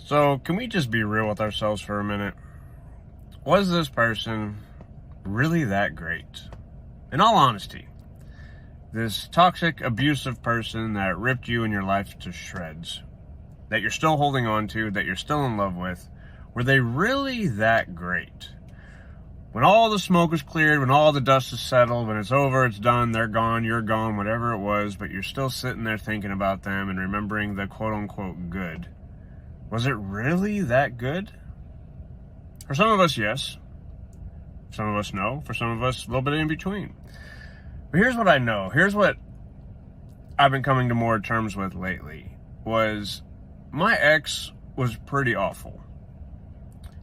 So, can we just be real with ourselves for a minute? Was this person really that great? In all honesty, this toxic, abusive person that ripped you and your life to shreds, that you're still holding on to, that you're still in love with, were they really that great? When all the smoke is cleared, when all the dust is settled, when it's over, it's done, they're gone, you're gone, whatever it was, but you're still sitting there thinking about them and remembering the quote-unquote good. Was it really that good? For some of us, yes. For some of us, no. For some of us, a little bit in between. But here's what I know. Here's what I've been coming to more terms with lately. Was my ex was pretty awful.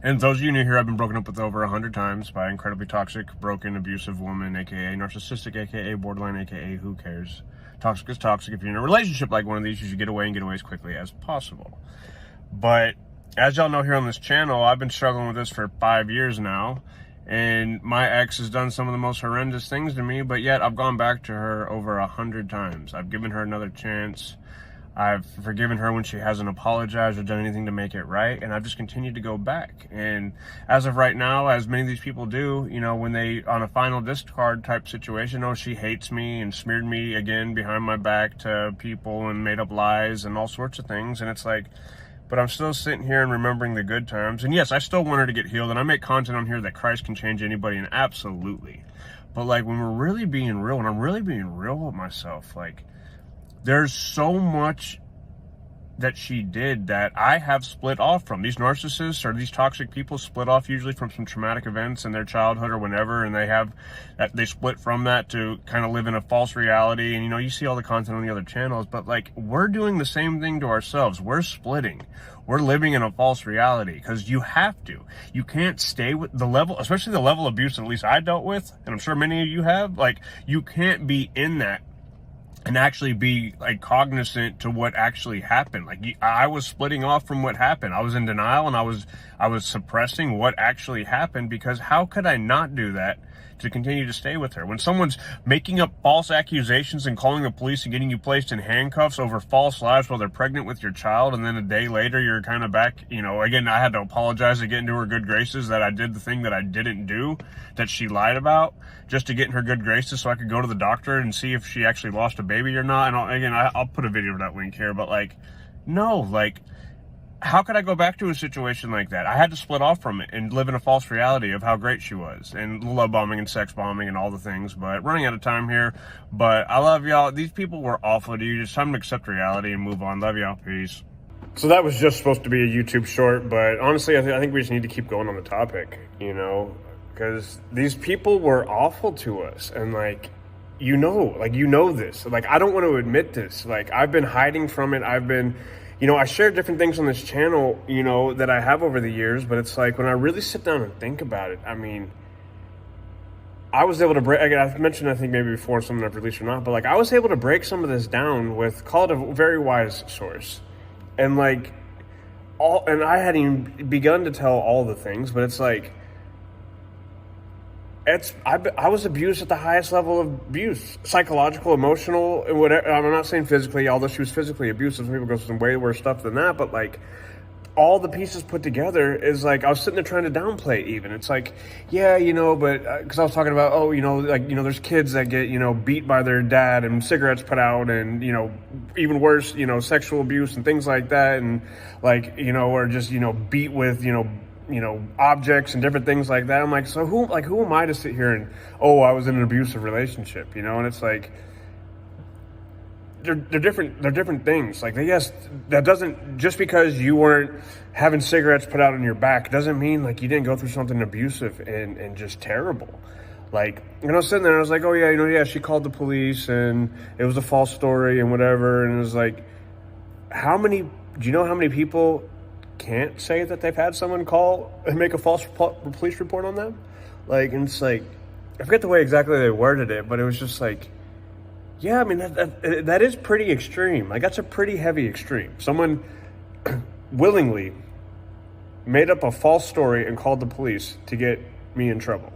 And those of you new here, I've been broken up with over 100 times by incredibly toxic, broken, abusive woman, aka narcissistic, aka borderline, aka who cares. Toxic is toxic. If you're in a relationship like one of these, you should get away and get away as quickly as possible. But as y'all know here on this channel, I've been struggling with this for 5 years now. And my ex has done some of the most horrendous things to me, but yet I've gone back to her over 100 times. I've given her another chance. I've forgiven her when she hasn't apologized or done anything to make it right, and I've just continued to go back. And as of right now, as many of these people do, you know, when they, on a final discard type situation, oh, she hates me and smeared me again behind my back to people and made up lies and all sorts of things. And it's like, but I'm still sitting here and remembering the good times. And yes, I still want her to get healed, and I make content on here that Christ can change anybody, and absolutely. But like, when we're really being real, and I'm really being real with myself, like, there's so much that she did that I have split off from. These narcissists or these toxic people split off usually from some traumatic events in their childhood or whenever, and they split from that to kind of live in a false reality. And you know, you see all the content on the other channels, but like, we're doing the same thing to ourselves. We're splitting. We're living in a false reality because you have to. You can't stay with the level, especially the level of abuse that at least I dealt with, and I'm sure many of you have. Like, you can't be in that and actually be like cognizant to what actually happened. Like, I was splitting off from what happened. I was in denial, and I was suppressing what actually happened, because how could I not do that to continue to stay with her? When someone's making up false accusations and calling the police and getting you placed in handcuffs over false lies while they're pregnant with your child, and then a day later you're kind of back, you know, again, I had to apologize to get into her good graces that I did the thing that I didn't do, that she lied about, just to get in her good graces so I could go to the doctor and see if she actually lost a baby or not. And I'll put a video of that link here, but like, no, like, how could I go back to a situation like that? I had to split off from it and live in a false reality of how great she was, and love bombing and sex bombing and all the things. But running out of time here, but I love y'all. These people were awful to you. Just time to accept reality and move on. Love y'all. Peace. So that was just supposed to be a YouTube short, but honestly, I think we just need to keep going on the topic, you know, because these people were awful to us. And like, you know this. Like, I don't want to admit this. Like, I've been hiding from it. You know, I share different things on this channel, you know, that I have over the years, but it's like, when I really sit down and think about it, I mean, I was able to break, I've mentioned, I think maybe before, something I've released or not, but like, I was able to break some of this down with, call it a very wise source. And like, and I hadn't even begun to tell all the things, but it's like, I was abused at the highest level of abuse, psychological, emotional, and whatever. I'm not saying physically, although she was physically abusive. Some people go through some way worse stuff than that, but like, all the pieces put together is like, I was sitting there trying to downplay even. It's like, yeah, you know, but because I was talking about, oh, you know, like, you know, there's kids that get, you know, beat by their dad and cigarettes put out, and, you know, even worse, you know, sexual abuse and things like that, and like, you know, or just, you know, beat with, you know, objects and different things like that. I'm like, so who am I to sit here and, oh, I was in an abusive relationship, you know? And it's like, they're different things. Like, yes, that doesn't, just because you weren't having cigarettes put out on your back doesn't mean like you didn't go through something abusive and just terrible. Like, and I was sitting there and I was like, oh yeah, you know, yeah, she called the police and it was a false story and whatever. And it was like, do you know how many people can't say that they've had someone call and make a false police report on them? Like, and it's like, I forget the way exactly they worded it, but it was just like, yeah, I mean, that is pretty extreme. Like, that's a pretty heavy extreme. Someone willingly made up a false story and called the police to get me in trouble,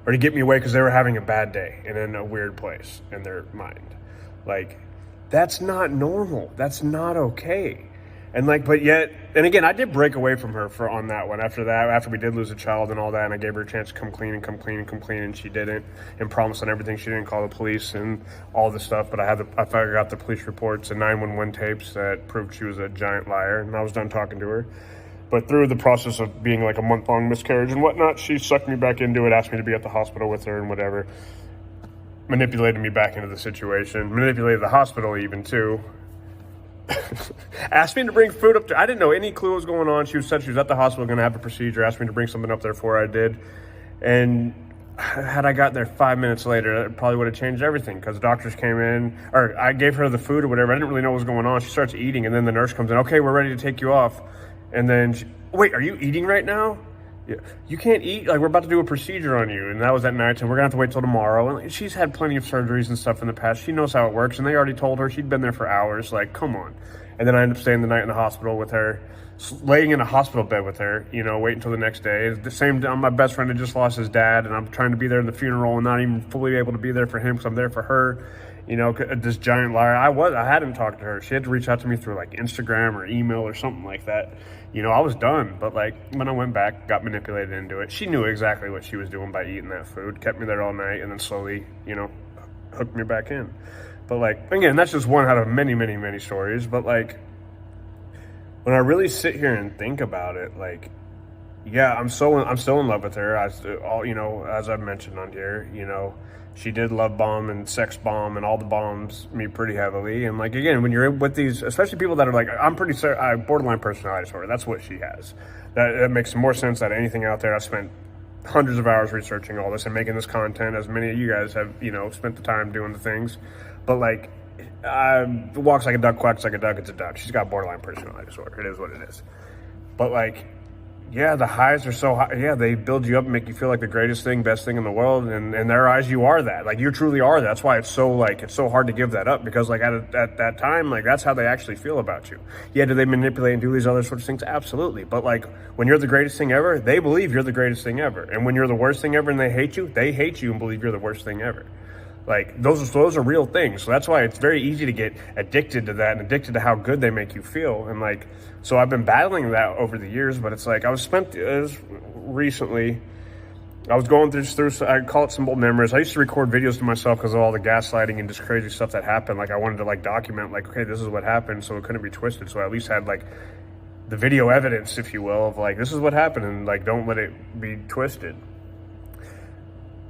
or to get me away because they were having a bad day and in a weird place in their mind. Like, that's not normal. That's not okay. And like, but yet, and again, I did break away from her on that one. After we did lose a child and all that, and I gave her a chance to come clean, and she didn't, and promised on everything she didn't call the police and all this stuff. But I finally got the police reports and 911 tapes that proved she was a giant liar, and I was done talking to her. But through the process of being like a month-long miscarriage and whatnot, she sucked me back into it, asked me to be at the hospital with her and whatever, manipulated me back into the situation, manipulated the hospital even too. Asked me to bring food up there. I didn't know any clue what was going on. She said she was at the hospital going to have a procedure. Asked me to bring something up there for her. I did. And had I got there 5 minutes later, it probably would have changed everything, because the doctors came in, or I gave her the food or whatever. I didn't really know what was going on. She starts eating, and then the nurse comes in. Okay, we're ready to take you off. And then, wait, are you eating right now? Yeah. You can't eat. Like, we're about to do a procedure on you. And that was at night, and we're going to have to wait till tomorrow. And she's had plenty of surgeries and stuff in the past. She knows how it works. And they already told her. She'd been there for hours. Like, come on. And then I ended up staying the night in the hospital with her, laying in a hospital bed with her, you know, waiting until the next day. The same time, my best friend had just lost his dad, and I'm trying to be there in the funeral and not even fully able to be there for him because I'm there for her. You know, this giant liar. I hadn't talked to her. She had to reach out to me through like Instagram or email or something like that. You know, I was done. But like, when I went back, got manipulated into it. She knew exactly what she was doing by eating that food, kept me there all night, and then slowly, you know, hooked me back in. But like, again, that's just one out of many, many, many stories. But like, when I really sit here and think about it, like, yeah, I'm still in love with her. You know, as I've mentioned on here, you know, she did love bomb and sex bomb and all the bombs me pretty heavily. And like, again, when you're with these, especially people that are like, I'm pretty certain, borderline personality disorder. That's what she has. That makes more sense than anything out there. I spent hundreds of hours researching all this and making this content, as many of you guys have, you know, spent the time doing the things. But like, walks like a duck, quacks like a duck, it's a duck. She's got borderline personality disorder. It is what it is. But like, yeah, the highs are so high. Yeah, they build you up and make you feel like the greatest thing, best thing in the world. And in their eyes, you are that. Like, you truly are that. That's why it's so hard to give that up, because like at that time, like, that's how they actually feel about you. Yeah, do they manipulate and do these other sorts of things? Absolutely. But like, when you're the greatest thing ever, they believe you're the greatest thing ever. And when you're the worst thing ever and they hate you and believe you're the worst thing ever. Like, those are real things. So that's why it's very easy to get addicted to that and addicted to how good they make you feel. And like, so I've been battling that over the years, but it's like, recently, I was going through, I call it some old memories. I used to record videos to myself because of all the gaslighting and just crazy stuff that happened. Like, I wanted to like document, like, okay, this is what happened, so it couldn't be twisted. So I at least had like the video evidence, if you will, of like, this is what happened, and like, don't let it be twisted.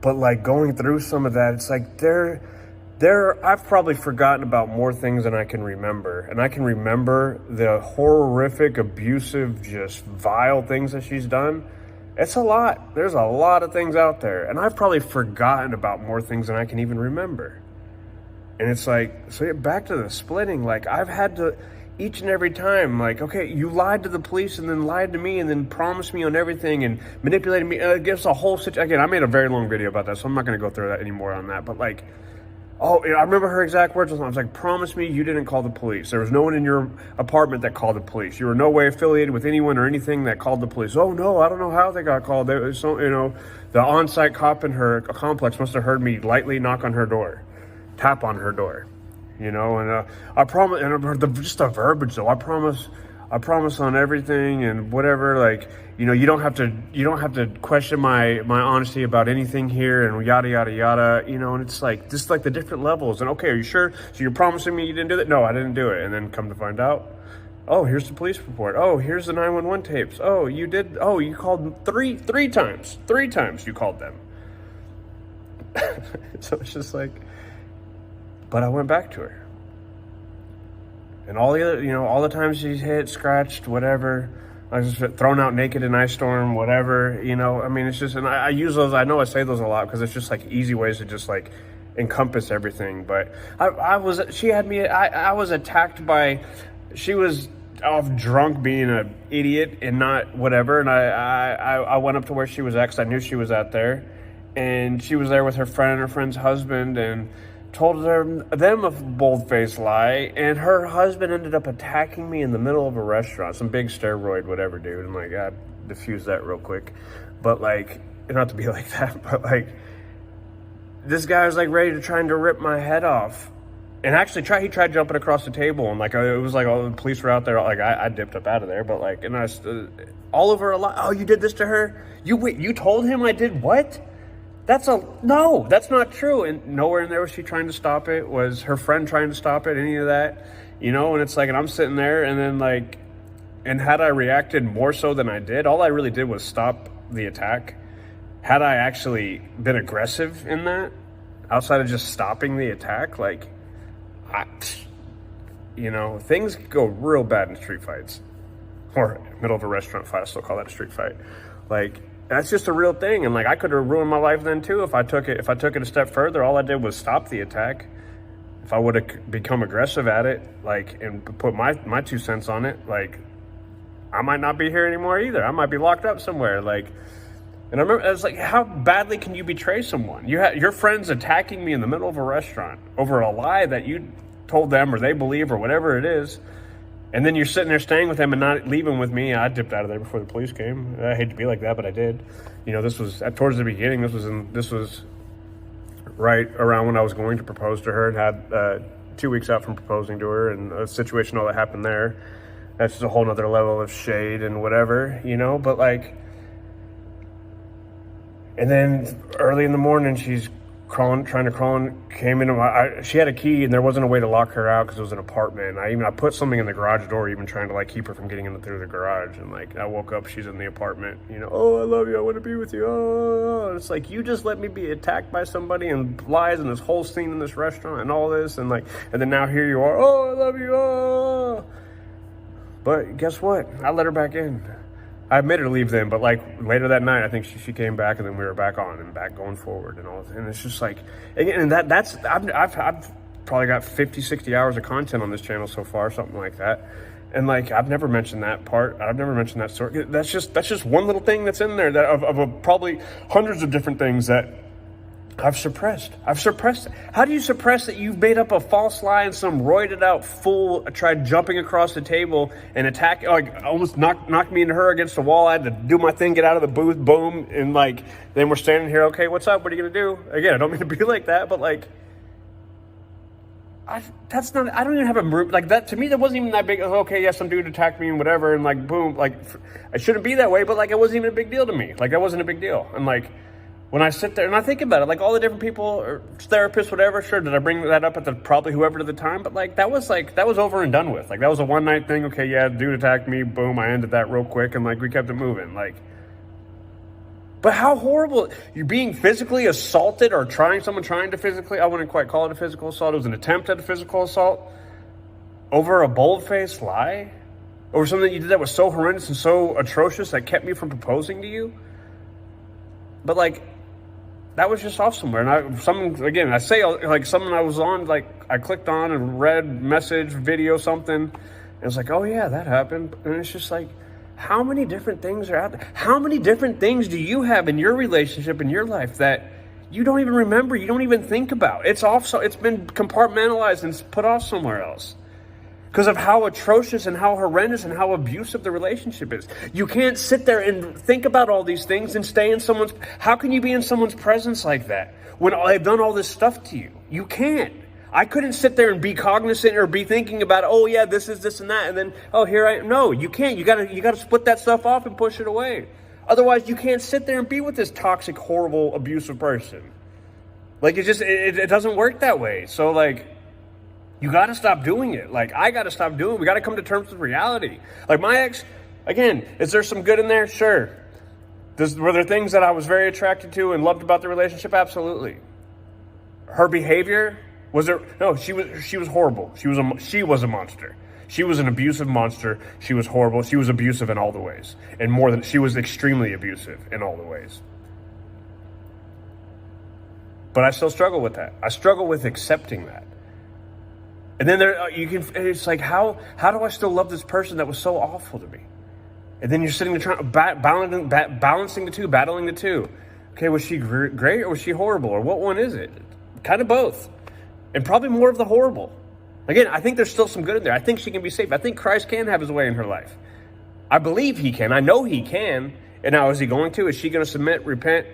But like, going through some of that, it's like I've probably forgotten about more things than I can remember. And I can remember the horrific, abusive, just vile things that she's done. It's a lot. There's a lot of things out there. And I've probably forgotten about more things than I can even remember. And it's like, so back to the splitting, like, I've had to, each and every time, like, okay, you lied to the police and then lied to me and then promised me on everything and manipulated me. It gives a whole situation. Again, I made a very long video about that, so I'm not going to go through that anymore on that. But like, oh, I remember her exact words. I was like, promise me you didn't call the police. There was no one in your apartment that called the police. You were no way affiliated with anyone or anything that called the police. Oh no, I don't know how they got called. There was so, you know, the on-site cop in her complex must have heard me lightly knock on her door, tap on her door. You know, and I promise, and just the verbiage though, I promise on everything and whatever, like, you know, you don't have to question my honesty about anything here and yada, yada, yada, you know, and it's like, just like the different levels. And okay, are you sure? So you're promising me you didn't do that? No, I didn't do it. And then come to find out, oh, here's the police report. Oh, here's the 911 tapes. Oh, you did. Oh, you called three times. 3 times you called them. So it's just like, but I went back to her. And all the other, you know, all the times she's hit, scratched, whatever, I was just thrown out naked in ice storm, whatever, you know, I mean, it's just, and I use those, I know I say those a lot because it's just like easy ways to just like encompass everything. But I was attacked by, she was off drunk being an idiot and not whatever. And I went up to where she was at because I knew she was at there. And she was there with her friend and her friend's husband and told them a bold-faced lie, and her husband ended up attacking me in the middle of a restaurant, some big steroid whatever dude. I'm like, I diffuse that real quick. But like, not to be like that, but like, this guy was like ready to trying to rip my head off, And actually, he tried jumping across the table, and like it was like all the police were out there. Like I dipped up out of there, but like, and I all over a lot. Oh, you did this to her? You told him I did what? No, that's not true. And nowhere in there was she trying to stop it. Was her friend trying to stop it? Any of that? You know? And it's like, and I'm sitting there, and then like, and had I reacted more so than I did, all I really did was stop the attack. Had I actually been aggressive in that, outside of just stopping the attack, like, things go real bad in street fights, or middle of a restaurant fight. I still call that a street fight. Like, that's just a real thing. And like, I could have ruined my life then too if I took it a step further. All I did was stop the attack. If I would have become aggressive at it, like, and put my 2 cents on it, like, I might not be here anymore either. I might be locked up somewhere. Like, and I remember, I was like, how badly can you betray someone? Your friends attacking me in the middle of a restaurant over a lie that you told them or they believe or whatever it is. And then you're sitting there staying with them and not leaving with me. I dipped out of there before the police came. I hate to be like that, but I did. This was towards the beginning. This was right around when I was going to propose to her, and had 2 weeks out from proposing to her, and a situation, all that happened there. That's just a whole nother level of shade and whatever, but like, and then early in the morning, she's trying to crawl in, came into she had a key, and there wasn't a way to lock her out because it was an apartment. I put something in the garage door, even trying to like keep her from getting in through the garage. And like, I woke up, she's in the apartment, oh, I love you, I want to be with you. Oh, it's like, you just let me be attacked by somebody and lies, and this whole scene in this restaurant and all this, and like, and then now here you are, oh, I love you, oh. But guess what? I let her back in. I made her leave then, but like later that night, I think she came back, and then we were back on and back going forward and all. And it's just like, and that's I've probably got 50, 60 hours of content on this channel so far, something like that. And like, I've never mentioned that part. I've never mentioned that story. That's just one little thing that's in there that of probably hundreds of different things that I've suppressed. How do you suppress that you've made up a false lie and some roided out fool tried jumping across the table and attack, like almost knocked me into her against the wall. I had to do my thing, get out of the booth, boom. And like, then we're standing here. Okay, what's up? What are you going to do? Again, I don't mean to be like that, but like, I don't even have a, like that, to me, that wasn't even that big. Okay, yeah, some dude attacked me and whatever. And like, boom, like, I shouldn't be that way, but like, it wasn't even a big deal to me. Like, that wasn't a big deal. And like, when I sit there and I think about it, like all the different people, or therapists, whatever, sure, did I bring that up at probably whoever at the time? But like, that was over and done with. Like, that was a one night thing. Okay, yeah, dude attacked me, boom, I ended that real quick, and like, we kept it moving. Like, but how horrible, you're being physically assaulted, or someone trying to physically, I wouldn't quite call it a physical assault. It was an attempt at a physical assault over a bold-faced lie, over something that you did that was so horrendous and so atrocious that kept me from proposing to you. But like, that was just off somewhere. And someone I was on, like, I clicked on and read message, video, something. And it's like, oh yeah, that happened. And it's just like, how many different things are out there? How many different things do you have in your relationship, in your life, that you don't even remember, you don't even think about? It's off, so it's been compartmentalized and put off somewhere else. Because of how atrocious and how horrendous and how abusive the relationship is. You can't sit there and think about all these things and stay in someone's... How can you be in someone's presence like that when they've done all this stuff to you? You can't. I couldn't sit there and be cognizant or be thinking about, oh yeah, this is this and that, and then, oh, here I am. No, you can't. You gotta split that stuff off and push it away. Otherwise, you can't sit there and be with this toxic, horrible, abusive person. Like, it doesn't work that way. So like, you got to stop doing it. Like, I got to stop doing it. We got to come to terms with reality. Like, my ex, again, is there some good in there? Sure. Were there things that I was very attracted to and loved about the relationship? Absolutely. Her behavior, no, she was horrible. She was a monster. She was an abusive monster. She was horrible. She was abusive in all the ways. And she was extremely abusive in all the ways. But I still struggle with that. I struggle with accepting that. And then it's like, how do I still love this person that was so awful to me? And then you're sitting there balancing the two, battling the two. Okay, was she great or was she horrible? Or what one is it? Kind of both. And probably more of the horrible. Again, I think there's still some good in there. I think she can be saved. I think Christ can have his way in her life. I believe he can. I know he can. And now, is he going to? Is she going to submit, repent,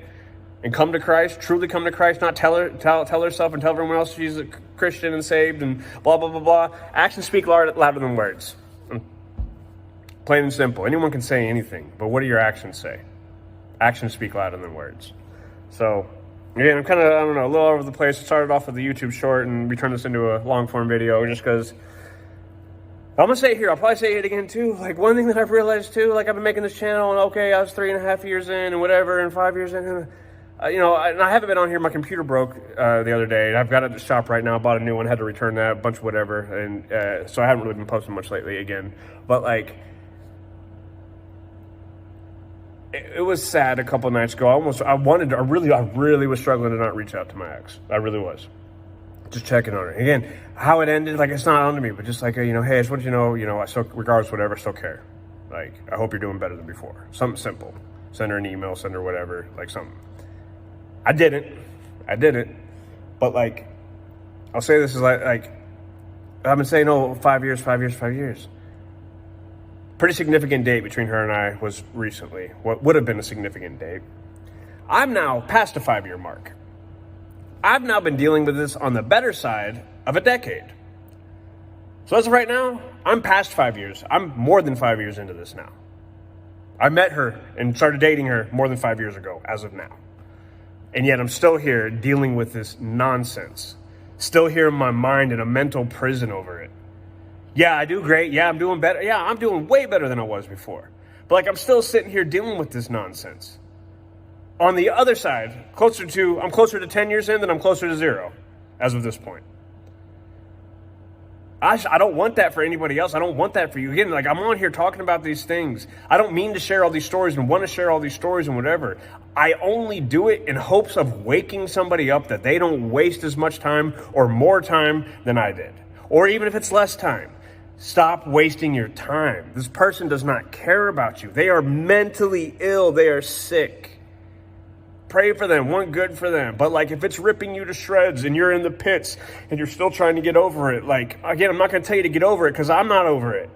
and come to Christ, truly come to Christ, not tell herself and tell everyone else she's a Christian and saved and blah, blah, blah, blah. Actions speak louder than words. Plain and simple. Anyone can say anything, but what do your actions say? Actions speak louder than words. So, again, I'm kind of, a little all over the place. I started off with the YouTube short, and we turned this into a long-form video just because I'm going to say it here. I'll probably say it again, too. Like, one thing that I've realized, too, like, I've been making this channel, and okay, I was 3.5 years in and whatever, and 5 years in, and, and I haven't been on here. My computer broke the other day. I've got it at the shop right now. Bought a new one, had to return that, a bunch of whatever, and so I haven't really been posting much lately again. But, like, it was sad a couple nights ago. I really was struggling to not reach out to my ex. I really was. Just checking on her. Again, how it ended, like, it's not onto me, but just like, hey, I just want you to know, I still, regardless, whatever, I still care. Like, I hope you're doing better than before. Something simple. Send her an email, send her whatever, like something. I didn't. But, like, I'll say this is like I've been saying, 5 years. Pretty significant date between her and I was recently. What would have been a significant date. I'm now past the 5-year mark. I've now been dealing with this on the better side of a decade. So as of right now, I'm past 5 years. I'm more than 5 years into this now. I met her and started dating her more than 5 years ago, as of now. And yet I'm still here dealing with this nonsense. Still here in my mind in a mental prison over it. Yeah, I do great. Yeah, I'm doing better. Yeah, I'm doing way better than I was before. But, like, I'm still sitting here dealing with this nonsense. On the other side, I'm closer to 10 years in than I'm closer to 0 as of this point. I don't want that for anybody else. I don't want that for you. Again, like, I'm on here talking about these things. I don't mean to share all these stories and want to share all these stories and whatever. I only do it in hopes of waking somebody up that they don't waste as much time or more time than I did. Or even if it's less time. Stop wasting your time. This person does not care about you. They are mentally ill. They are sick. Pray for them. Want good for them. But, like, if it's ripping you to shreds and you're in the pits and you're still trying to get over it, like, again, I'm not going to tell you to get over it because I'm not over it.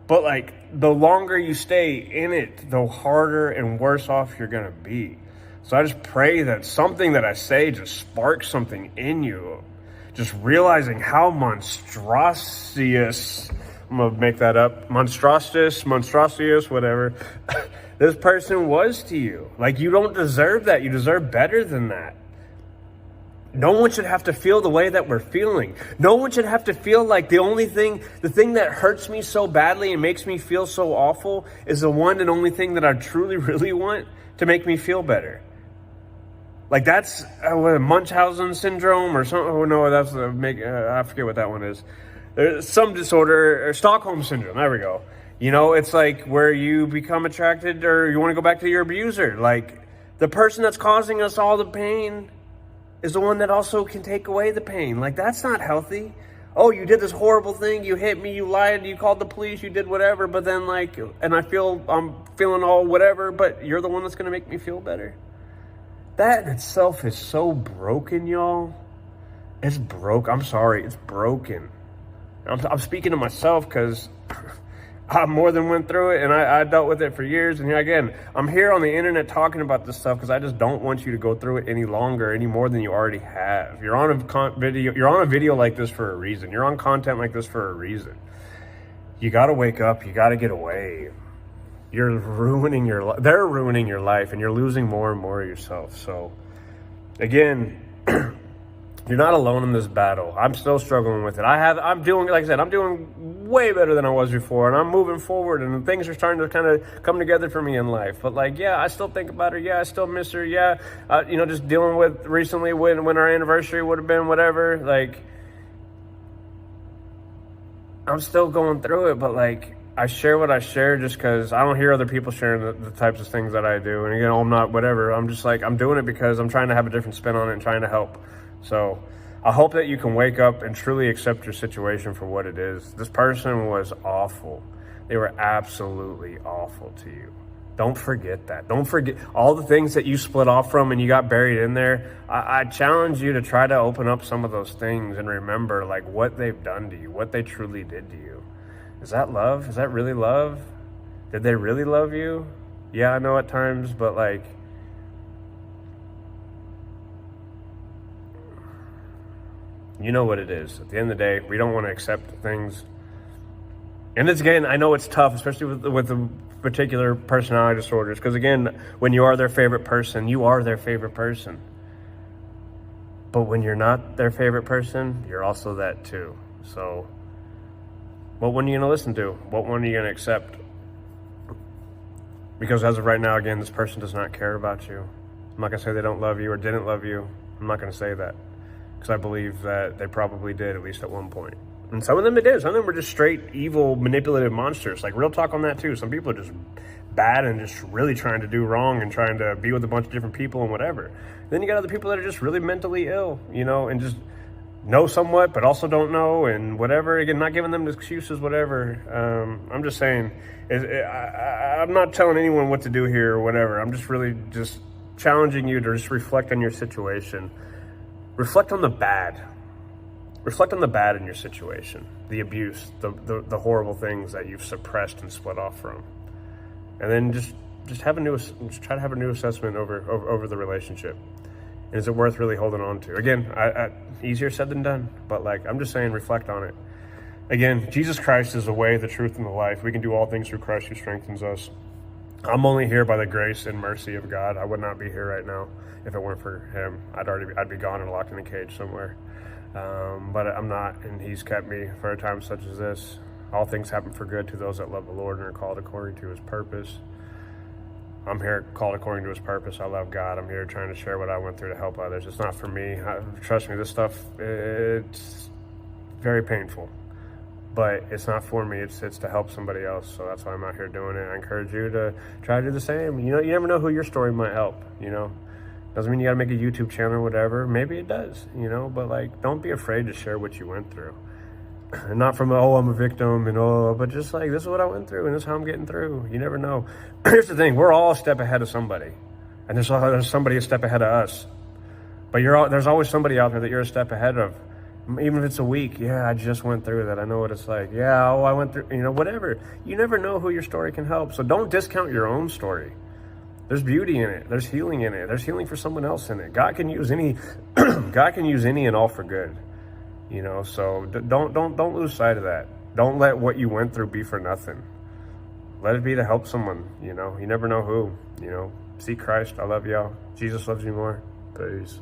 But, like, the longer you stay in it, the harder and worse off you're going to be. So I just pray that something that I say just sparks something in you. Just realizing how monstrous, I'm going to make that up, monstrous, whatever, this person was to you. Like, you don't deserve that. You deserve better than that. No one should have to feel the way that we're feeling. No one should have to feel like the thing that hurts me so badly and makes me feel so awful is the one and only thing that I truly, really want to make me feel better. Like, that's Munchausen syndrome or something. Oh, no, that's I forget what that one is. There's some disorder, or Stockholm syndrome. There we go. It's like where you become attracted or you want to go back to your abuser. Like, the person that's causing us all the pain is the one that also can take away the pain. Like, that's not healthy. Oh, you did this horrible thing. You hit me. You lied. You called the police. You did whatever. But then, like, and I'm feeling all whatever, but you're the one that's going to make me feel better. That in itself is so broken, y'all. It's broke. I'm sorry. It's broken. I'm speaking to myself because I more than went through it, and I dealt with it for years. And again, I'm here on the internet talking about this stuff because I just don't want you to go through it any longer, any more than you already have. You're on a video like this for a reason. You're on content like this for a reason. You got to wake up. You got to get away. They're ruining your life, and you're losing more and more of yourself. So, again, you're not alone in this battle. I'm still struggling with it. I'm doing way better than I was before, and I'm moving forward, and things are starting to kind of come together for me in life. But, like, yeah, I still think about her. Yeah, I still miss her. Yeah, just dealing with recently when our anniversary would have been, whatever. Like, I'm still going through it, but, like, I share what I share just because I don't hear other people sharing the types of things that I do. And, I'm not whatever. I'm just like, I'm doing it because I'm trying to have a different spin on it and trying to help. So I hope that you can wake up and truly accept your situation for what it is. This person was awful. They were absolutely awful to you. Don't forget that. Don't forget all the things that you split off from and you got buried in there. I challenge you to try to open up some of those things and remember, like, what they've done to you, what they truly did to you. Is that love? Is that really love? Did they really love you? Yeah, I know at times, but, like, You know what it is. At the end of the day, we don't want to accept things. And it's, again, I know it's tough, especially with the particular personality disorders, because again, when you are their favorite person, you are their favorite person. But when you're not their favorite person, you're also that too. So what one are you going to listen to? What one are you going to accept? Because as of right now, again, this person does not care about you. I'm not going to say they don't love you or didn't love you. I'm not going to say that, because I believe that they probably did, at least at one point. And some of them it is. Some of them were just straight evil, manipulative monsters. Like, real talk on that too. Some people are just bad and just really trying to do wrong and trying to be with a bunch of different people and whatever. Then you got other people that are just really mentally ill, you know, and just know somewhat but also don't know and whatever. Again, not giving them excuses, whatever. I'm just saying, I'm not telling anyone what to do here or whatever. I'm just really just challenging you to just reflect on your situation. Reflect on the bad. Reflect on the bad in your situation, the abuse, the horrible things that you've suppressed and split off from, and then just try to have a new assessment over the relationship. And is it worth really holding on to? Again, easier said than done, but like, I'm just saying, reflect on it. Again, Jesus Christ is the way, the truth, and the life. We can do all things through Christ who strengthens us. I'm only here by the grace and mercy of God. I would not be here right now if it weren't for Him. I'd be gone and locked in a cage somewhere. But I'm not, and He's kept me for a time such as this. All things happen for good to those that love the Lord and are called according to His purpose. I'm here called according to His purpose. I love God. I'm here trying to share what I went through to help others. It's not for me. Trust me, this stuff, it's very painful, but it's not for me. It's to help somebody else. So that's why I'm out here doing it. I encourage you to try to do the same. You know, you never know who your story might help, you know. Doesn't mean you gotta make a YouTube channel or whatever. Maybe it does, you know, but like, don't be afraid to share what you went through. And not from, oh, I'm a victim and but just like, this is what I went through and this is how I'm getting through. You never know. Here's the thing, we're all a step ahead of somebody. And there's somebody a step ahead of us. But there's always somebody out there that you're a step ahead of. Even if it's a week, yeah, I just went through that. I know what it's like. Yeah, I went through, you know, whatever. You never know who your story can help. So don't discount your own story. There's beauty in it. There's healing in it. There's healing for someone else in it. God can use any, God can use any and all for good. You know, so don't lose sight of that. Don't let what you went through be for nothing. Let it be to help someone, you know. You never know who, you know. Seek Christ. I love y'all. Jesus loves you more. Peace.